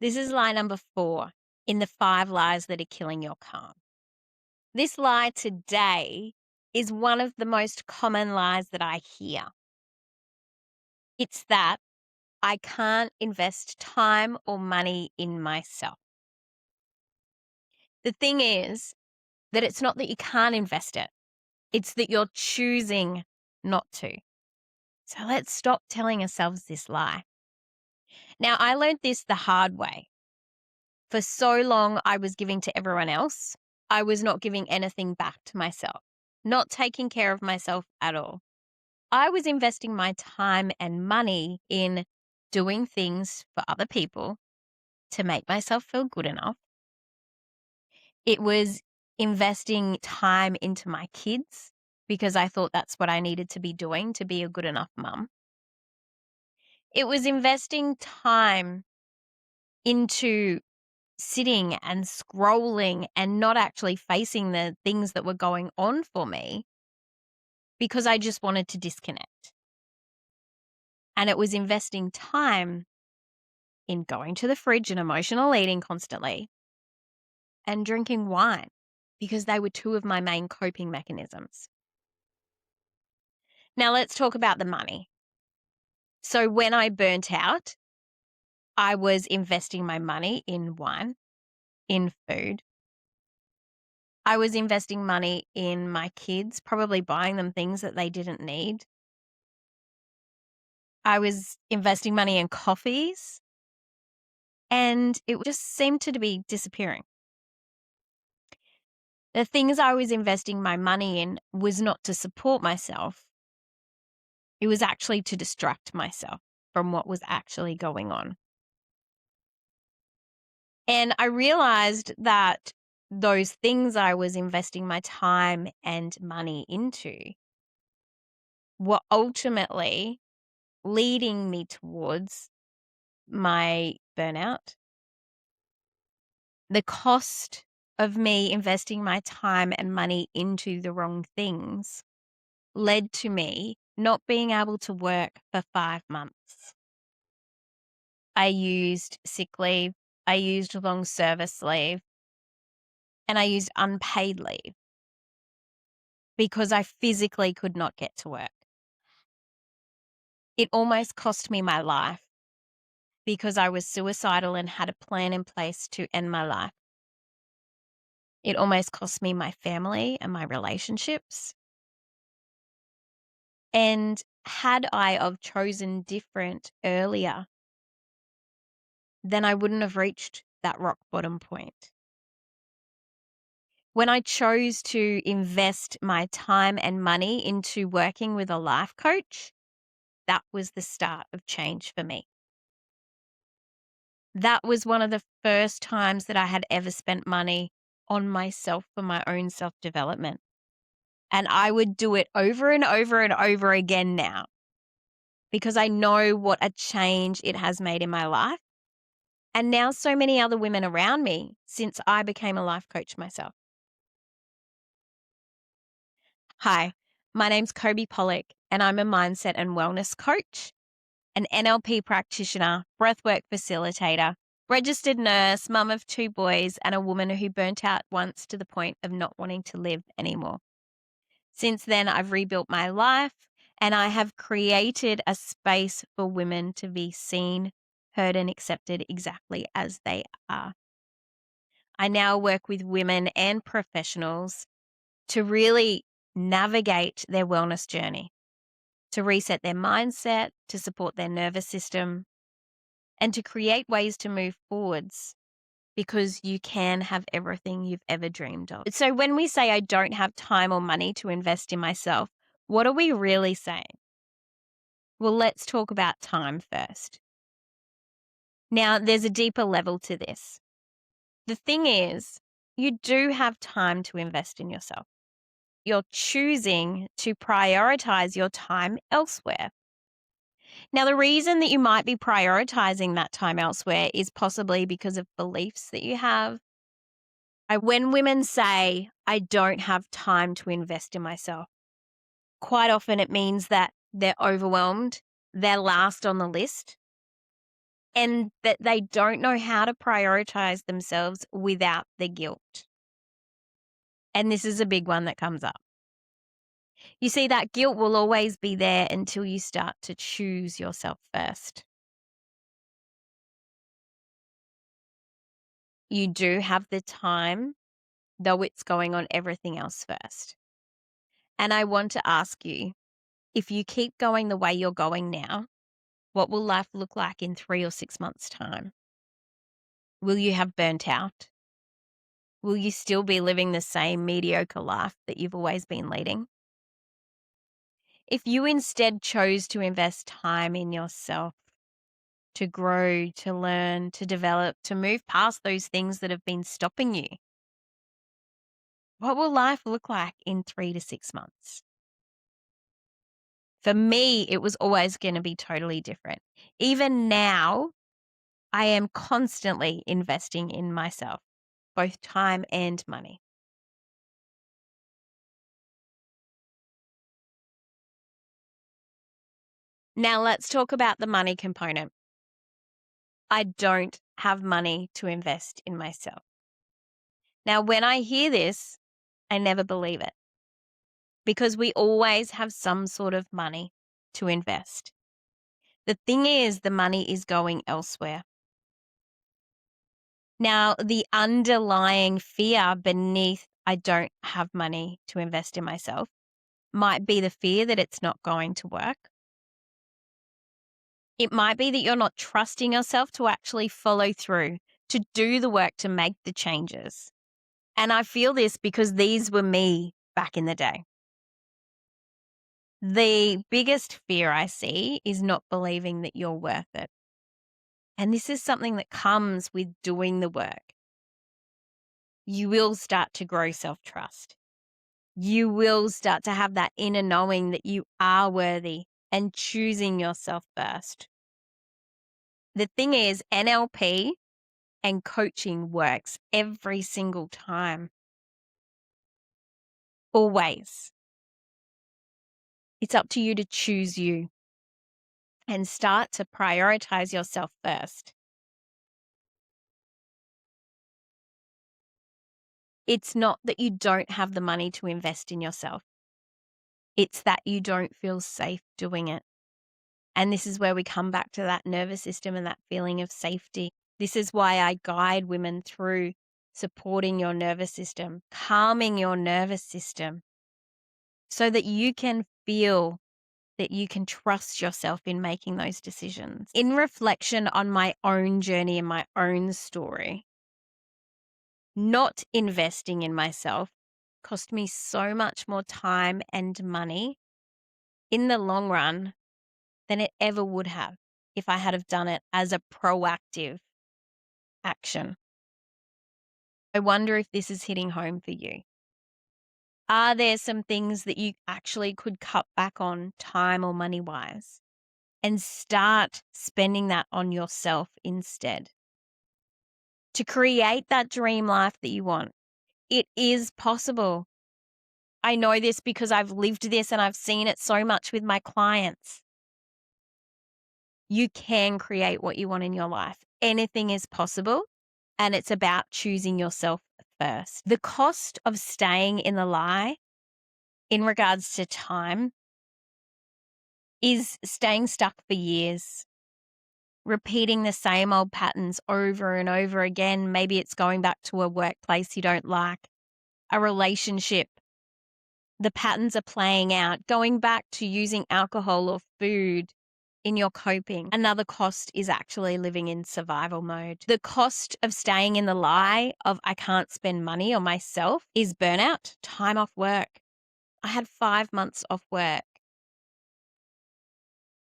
This is lie number 4 in the 5 lies that are killing your calm. This lie today is one of the most common lies that I hear. It's that I can't invest time or money in myself. The thing is that it's not that you can't invest it, it's that you're choosing not to. So let's stop telling ourselves this lie. Now, I learned this the hard way. For so long, I was giving to everyone else. I was not giving anything back to myself, not taking care of myself at all. I was investing my time and money in doing things for other people to make myself feel good enough. It was investing time into my kids because I thought that's what I needed to be doing to be a good enough mum. It was investing time into sitting and scrolling and not actually facing the things that were going on for me because I just wanted to disconnect. And it was investing time in going to the fridge and emotional eating constantly and drinking wine because they were 2 of my main coping mechanisms. Now let's talk about the money. So when I burnt out, I was investing my money in wine, in food. I was investing money in my kids, probably buying them things that they didn't need. I was investing money in coffees, and it just seemed to be disappearing. The things I was investing my money in was not to support myself. It was actually to distract myself from what was actually going on. And I realized that those things I was investing my time and money into were ultimately leading me towards my burnout. The cost of me investing my time and money into the wrong things led to me not being able to work for 5 months. I used sick leave, I used long service leave, and I used unpaid leave because I physically could not get to work. It almost cost me my life because I was suicidal and had a plan in place to end my life. It almost cost me my family and my relationships. And had I have chosen different earlier, then I wouldn't have reached that rock bottom point. When I chose to invest my time and money into working with a life coach, that was the start of change for me. That was one of the first times that I had ever spent money on myself for my own self-development. And I would do it over and over and over again now because I know what a change it has made in my life. And now so many other women around me since I became a life coach myself. Hi, my name's Kobe Pollock, and I'm a mindset and wellness coach, an NLP practitioner, breathwork facilitator, registered nurse, mum of 2 boys, and a woman who burnt out once to the point of not wanting to live anymore. Since then, I've rebuilt my life and I have created a space for women to be seen, heard, and accepted exactly as they are. I now work with women and professionals to really navigate their wellness journey, to reset their mindset, to support their nervous system, and to create ways to move forwards because you can have everything you've ever dreamed of. So when we say I don't have time or money to invest in myself, what are we really saying? Well, let's talk about time first. Now, there's a deeper level to this. The thing is, you do have time to invest in yourself. You're choosing to prioritize your time elsewhere. Now, the reason that you might be prioritizing that time elsewhere is possibly because of beliefs that you have. When women say, I don't have time to invest in myself, quite often it means that they're overwhelmed, they're last on the list, and that they don't know how to prioritize themselves without the guilt. And this is a big one that comes up. You see, that guilt will always be there until you start to choose yourself first. You do have the time, though it's going on everything else first. And I want to ask you, if you keep going the way you're going now, what will life look like in 3 or 6 months' time? Will you have burnt out? Will you still be living the same mediocre life that you've always been leading? If you instead chose to invest time in yourself, to grow, to learn, to develop, to move past those things that have been stopping you, what will life look like in 3 to 6 months? For me, it was always going to be totally different. Even now, I am constantly investing in myself, both time and money. Now, let's talk about the money component. I don't have money to invest in myself. Now, when I hear this, I never believe it because we always have some sort of money to invest. The thing is, the money is going elsewhere. Now, the underlying fear beneath I don't have money to invest in myself might be the fear that it's not going to work. It might be that you're not trusting yourself to actually follow through, to do the work, to make the changes. And I feel this because these were me back in the day. The biggest fear I see is not believing that you're worth it. And this is something that comes with doing the work. You will start to grow self-trust. You will start to have that inner knowing that you are worthy and choosing yourself first. The thing is, NLP and coaching works every single time. Always. It's up to you to choose you and start to prioritize yourself first. It's not that you don't have the money to invest in yourself. It's that you don't feel safe doing it. And this is where we come back to that nervous system and that feeling of safety. This is why I guide women through supporting your nervous system, calming your nervous system, so that you can feel that you can trust yourself in making those decisions. In reflection on my own journey and my own story, not investing in myself cost me so much more time and money in the long run than it ever would have if I had have done it as a proactive action. I wonder if this is hitting home for you. Are there some things that you actually could cut back on time or money wise and start spending that on yourself instead to create that dream life that you want? It is possible. I know this because I've lived this and I've seen it so much with my clients. You can create what you want in your life. Anything is possible, and it's about choosing yourself first. The cost of staying in the lie in regards to time is staying stuck for years, repeating the same old patterns over and over again. Maybe it's going back to a workplace you don't like, a relationship. The patterns are playing out, going back to using alcohol or food in your coping. Another cost is actually living in survival mode. The cost of staying in the lie of I can't spend money on myself is burnout, time off work. I had 5 months off work.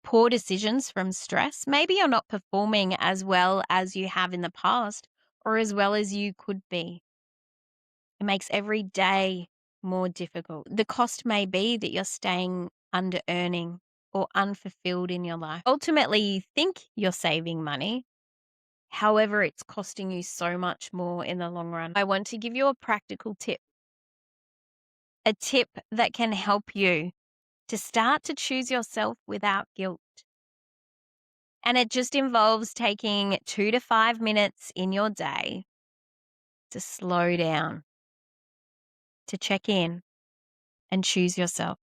Poor decisions from stress. Maybe you're not performing as well as you have in the past or as well as you could be. It makes every day more difficult. The cost may be that you're staying under earning or unfulfilled in your life. Ultimately, you think you're saving money. However, it's costing you so much more in the long run. I want to give you a practical tip, a tip that can help you to start to choose yourself without guilt And it just involves taking 2 to 5 minutes in your day to slow down, to check in and choose yourself.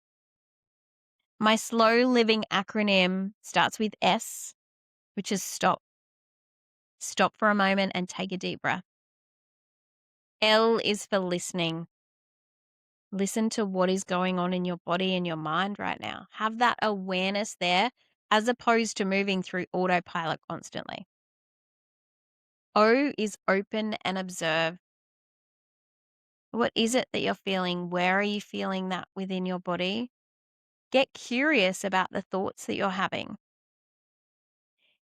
My slow living acronym starts with S, which is stop. Stop for a moment and take a deep breath. L is for listening. Listen to what is going on in your body and your mind right now. Have that awareness there as opposed to moving through autopilot constantly. O is open and observe. What is it that you're feeling? Where are you feeling that within your body? Get curious about the thoughts that you're having.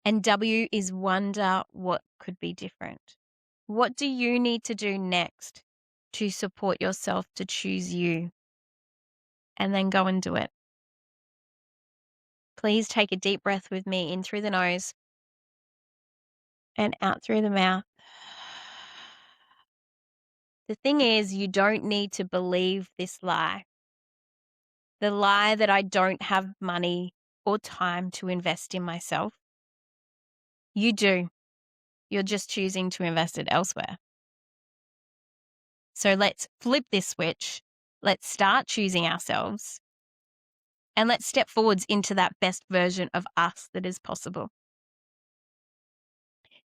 And W is wonder what could be different. What do you need to do next to support yourself to choose you? And then go and do it. Please take a deep breath with me in through the nose and out through the mouth. The thing is, you don't need to believe this lie. The lie that I don't have money or time to invest in myself. You do. You're just choosing to invest it elsewhere. So let's flip this switch. Let's start choosing ourselves. And let's step forwards into that best version of us that is possible.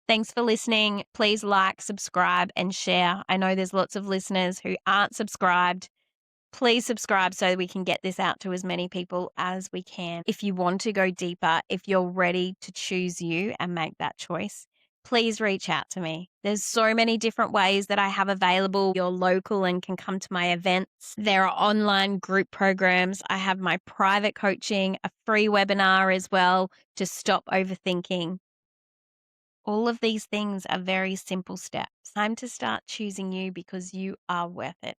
Thanks for listening. Please like, subscribe, and share. I know there's lots of listeners who aren't subscribed. Please subscribe so we can get this out to as many people as we can. If you want to go deeper, if you're ready to choose you and make that choice, please reach out to me. There's so many different ways that I have available. You're local and can come to my events. There are online group programs. I have my private coaching, a free webinar as well to stop overthinking. All of these things are very simple steps. Time to start choosing you because you are worth it.